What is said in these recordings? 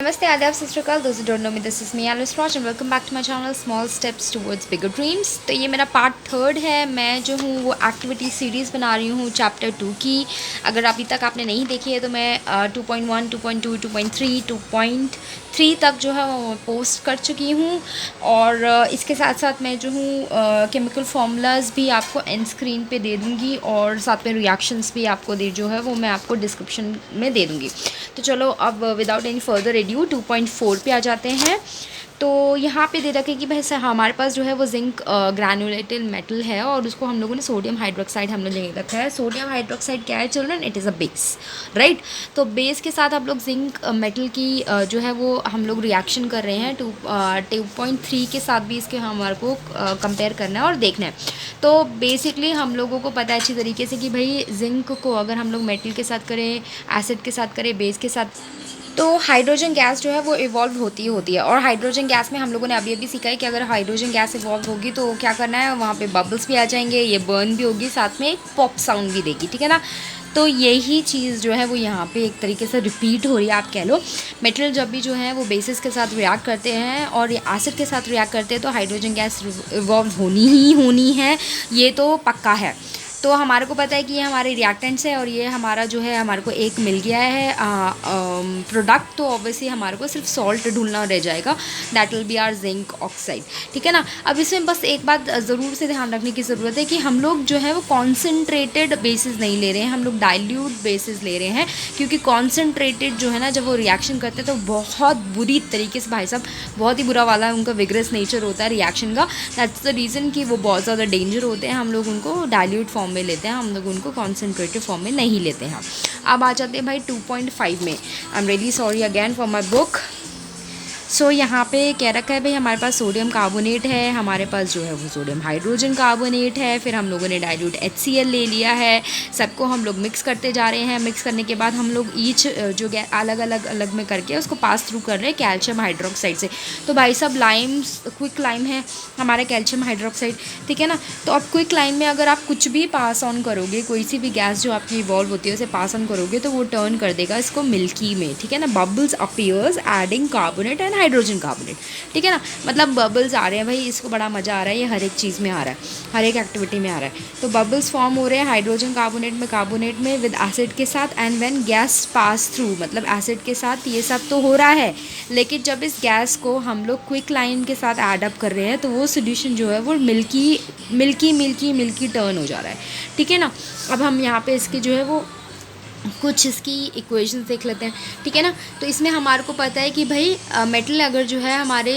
Namaste, Adab, Sat Sri Akal. Those who don't know me, this is me, Alice Raj, and welcome back to my channel Small Steps Towards Bigger Dreams. तो ये मेरा part 3 है। मैं जो हूँ वो activity series बना रही हूँ चैप्टर 2 की। अगर अभी तक आपने नहीं देखी है तो मैं 2.1, 2.2, 2.3, 2.3 तक जो है वो पोस्ट कर चुकी हूँ। और इसके साथ साथ मैं जो हूँ केमिकल फार्मूलाज भी आपको एंड स्क्रीन पे दे दूँगी, और साथ में रिएक्शंस भी आपको जो है वो मैं आपको डिस्क्रिप्शन में दे दूँगी। तो चलो अब विदाउट एनी फर्दर एडियो 2.4 पे आ जाते हैं। तो यहाँ पे दे रखे कि भाई हमारे पास जो है वो जिंक ग्रैनुलेटेड मेटल है, और उसको हम लोगों ने सोडियम हाइड्रोक्साइड हम लोग ले रखा है। सोडियम हाइड्रोक्साइड क्या है children? It is a base, right. तो बेस के साथ हम लोग जिंक मेटल की जो है वो हम लोग रिएक्शन कर रहे हैं। 2.3 के साथ भी इसके हमारे को कंपेयर करना है और देखना है। तो बेसिकली हम लोगों को पता है अच्छी तरीके से कि भाई जिंक को अगर हम लोग मेटल के साथ करें, एसिड के साथ करें, बेस के साथ, तो हाइड्रोजन गैस जो है वो इवॉल्व होती है। और हाइड्रोजन गैस में हम लोगों ने अभी सीखा है कि अगर हाइड्रोजन गैस इवॉल्व होगी तो क्या करना है, वहाँ पे बबल्स भी आ जाएंगे, ये बर्न भी होगी, साथ में एक पॉप साउंड भी देगी, ठीक है ना। तो यही चीज़ जो है वो यहाँ पे एक तरीके से रिपीट हो रही है, आप कह लो। मेटल जब भी जो है वो बेसिस के साथ रिएक्ट करते हैं और ये एसिड के साथ रिएक्ट करते हैं तो हाइड्रोजन गैस इवॉल्व होनी है, ये तो पक्का है। तो हमारे को पता है कि ये हमारे रिएक्टेंट्स है, और ये हमारा जो है हमारे को एक मिल गया है प्रोडक्ट। तो ऑब्वियसली हमारे को सिर्फ सॉल्ट ढूंढना रह जाएगा, that will be our zinc oxide, ठीक है ना। अब इसमें बस एक बात ज़रूर से ध्यान रखने की ज़रूरत है कि हम लोग जो है वो कॉन्सेंट्रेटेड बेसिस नहीं ले रहे हैं, हम लोग डाइल्यूट बेसिस ले रहे हैं। क्योंकि कॉन्सेंट्रेटेड जो है ना, जब वो रिएक्शन करते हैं तो बहुत बुरी तरीके से, भाई साहब बहुत ही बुरा वाला उनका विग्रस नेचर होता है रिएक्शन का। दैट्स द रीज़न कि वो बहुत ज़्यादा डेंजर होते हैं। हम लोग उनको डाइल्यूट फॉर्म में लेते हैं, हम लोग उनको कॉन्सेंट्रेटेड फॉर्म में नहीं लेते हैं। अब आ जाते हैं भाई 2.5 में। I am really sorry again for my book. So यहाँ पे कह रखा है भाई हमारे पास सोडियम कार्बोनेट है, हमारे पास जो है वो सोडियम हाइड्रोजन कार्बोनेट है, फिर हम लोगों ने डाइल्यूट HCl ले लिया है। सबको हम लोग मिक्स करते जा रहे हैं। मिक्स करने के बाद हम लोग ईच जो अलग अलग में करके उसको पास थ्रू कर रहे हैं कैल्शियम हाइड्रोक्साइड से। तो भाई साहब क्विक लाइम है हमारा कैल्शियम हाइड्रोक्साइड, ठीक है ना। तो अब क्विक लाइम में अगर आप कुछ भी पास ऑन करोगे, कोई सी भी गैस जो आपकी इवॉल्व होती है उसे पास ऑन करोगे तो वो टर्न कर देगा इसको मिल्की में, ठीक है ना। Bubbles appears adding carbonate and hydrogen carbonate, ठीक है ना। मतलब बबल्स आ रहे हैं भाई, इसको बड़ा मज़ा आ रहा है, ये हर एक चीज़ में आ रहा है, हर एक एक्टिविटी में आ रहा है। तो बबल्स फॉर्म हो रहे हैं हाइड्रोजन कार्बोनेट में विद एसिड के साथ, and when gas pass through, मतलब एसिड के साथ ये सब तो हो रहा है, लेकिन जब इस गैस को हम लोग क्विक लाइन के साथ ऐड अप कर रहे हैं तो वो सोल्यूशन जो है वो मिल्की टर्न हो जा रहा है, ठीक है ना। अब हम यहाँ पे इसके जो है वो कुछ इसकी इक्वेशंस देख लेते हैं, ठीक है ना। तो इसमें हमारे को पता है कि भाई मेटल अगर जो है हमारे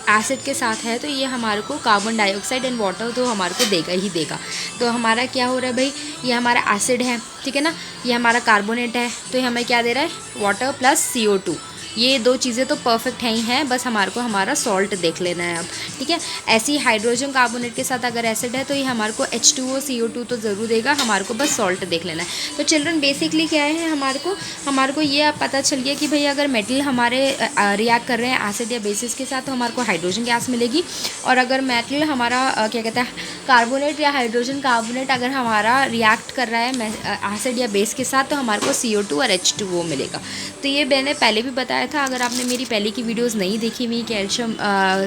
एसिड के साथ है तो ये हमारे को कार्बन डाइऑक्साइड एंड वाटर तो हमारे को देगा ही देगा। तो हमारा क्या हो रहा है भाई, ये हमारा एसिड है, ठीक है ना, ये हमारा कार्बोनेट है, तो ये हमें क्या दे रहा है, वाटर प्लस CO2। ये दो चीज़ें तो परफेक्ट है ही हैं, बस हमारे को हमारा सॉल्ट देख लेना है अब, ठीक है। ऐसे ही हाइड्रोजन कार्बोनेट के साथ अगर एसिड है तो ये हमारे को H2O CO2 तो ज़रूर देगा, हमारे को बस सॉल्ट देख लेना है। तो चिल्ड्रन बेसिकली क्या है, हमारे को ये अब पता चल गया कि भाई अगर मेटल हमारे रिएक्ट कर रहे हैं एसिड या बेसिस के साथ तो हमारे को हाइड्रोजन गैस मिलेगी, और अगर मेटल हमारा क्या कहते हैं कार्बोनेट या हाइड्रोजन कार्बोनेट अगर हमारा रिएक्ट कर रहा है एसिड या बेस के साथ तो हमारे को CO2 और H2O मिलेगा। तो ये मैंने पहले भी बताया था, अगर आपने मेरी पहले की वीडियोस नहीं देखी हुई कैल्शियम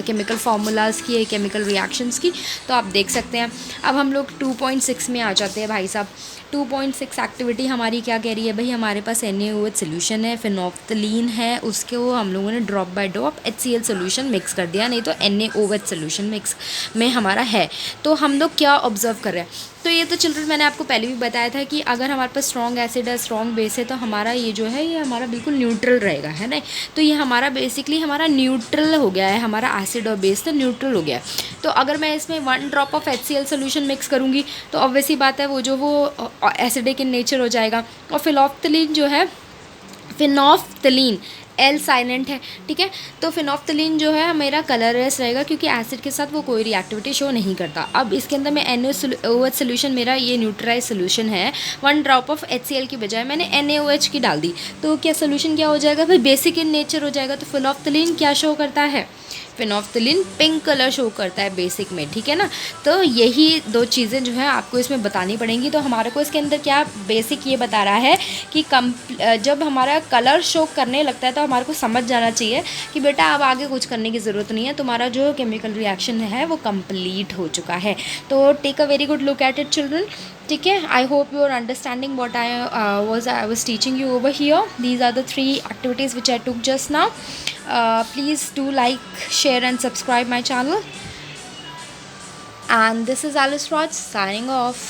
केमिकल फार्मूलाज की, केमिकल रिएक्शंस की, तो आप देख सकते हैं। अब हम लोग 2.6 में आ जाते हैं भाई साहब। 2.6 एक्टिविटी हमारी क्या कह रही है भाई, हमारे पास NaOH सोल्यूशन है, फिनोफ्थलीन है, उसके वो हम लोगों ने drop by drop HCl solution mix कर दिया, नहीं तो NaOH सोल्यूशन मिक्स में हमारा है। तो हम लोग क्या ऑब्जर्व कर रहे हैं, तो ये तो चिल्ड्रन मैंने आपको पहले भी बताया था कि अगर हमारे पास स्ट्रॉन्ग एसिड है, स्ट्रॉन्ग बेस है, तो हमारा ये जो है ये हमारा बिल्कुल न्यूट्रल रहेगा, है ना। तो ये हमारा बेसिकली हमारा न्यूट्रल हो गया है, हमारा एसिड और बेस तो न्यूट्रल हो गया है। तो अगर मैं इसमें 1 drop of HCl solution mix करूँगी तो ऑब्वियसली बात है वो एसिडिक इन नेचर हो जाएगा। और फिनोफ्थलीन L साइलेंट है, ठीक है। तो फिनोफ्थलीन जो है मेरा कलरलेस रहेगा क्योंकि एसिड के साथ वो कोई रिएक्टिविटी शो नहीं करता। अब इसके अंदर में NaOH सोल्यूशन मेरा ये न्यूट्रलाइज सोल्यूशन है, 1 ड्रॉप ऑफ HCl की बजाय मैंने NaOH की डाल दी, तो क्या सोल्यूशन क्या हो जाएगा भाई, बेसिक इन नेचर हो जाएगा। तो फिनोफ्थलीन क्या शो करता है, फिनोफ्थलीन पिंक कलर शो करता है बेसिक में, ठीक है ना। तो यही दो चीज़ें जो है आपको इसमें बतानी पड़ेंगी। तो हमारे को इसके अंदर क्या बेसिक ये बता रहा है कि जब हमारा कलर शो करने लगता है तो हमारे को समझ जाना चाहिए कि बेटा अब आगे कुछ करने की ज़रूरत नहीं है, तुम्हारा जो केमिकल रिएक्शन है वो कंप्लीट हो चुका है। तो take a very good look at it children, ठीक है। I hope you are understanding what I was teaching you over here. These are the 3 activities which I took just now. Please do like, share and subscribe my channel. And this is Alice Raj signing off.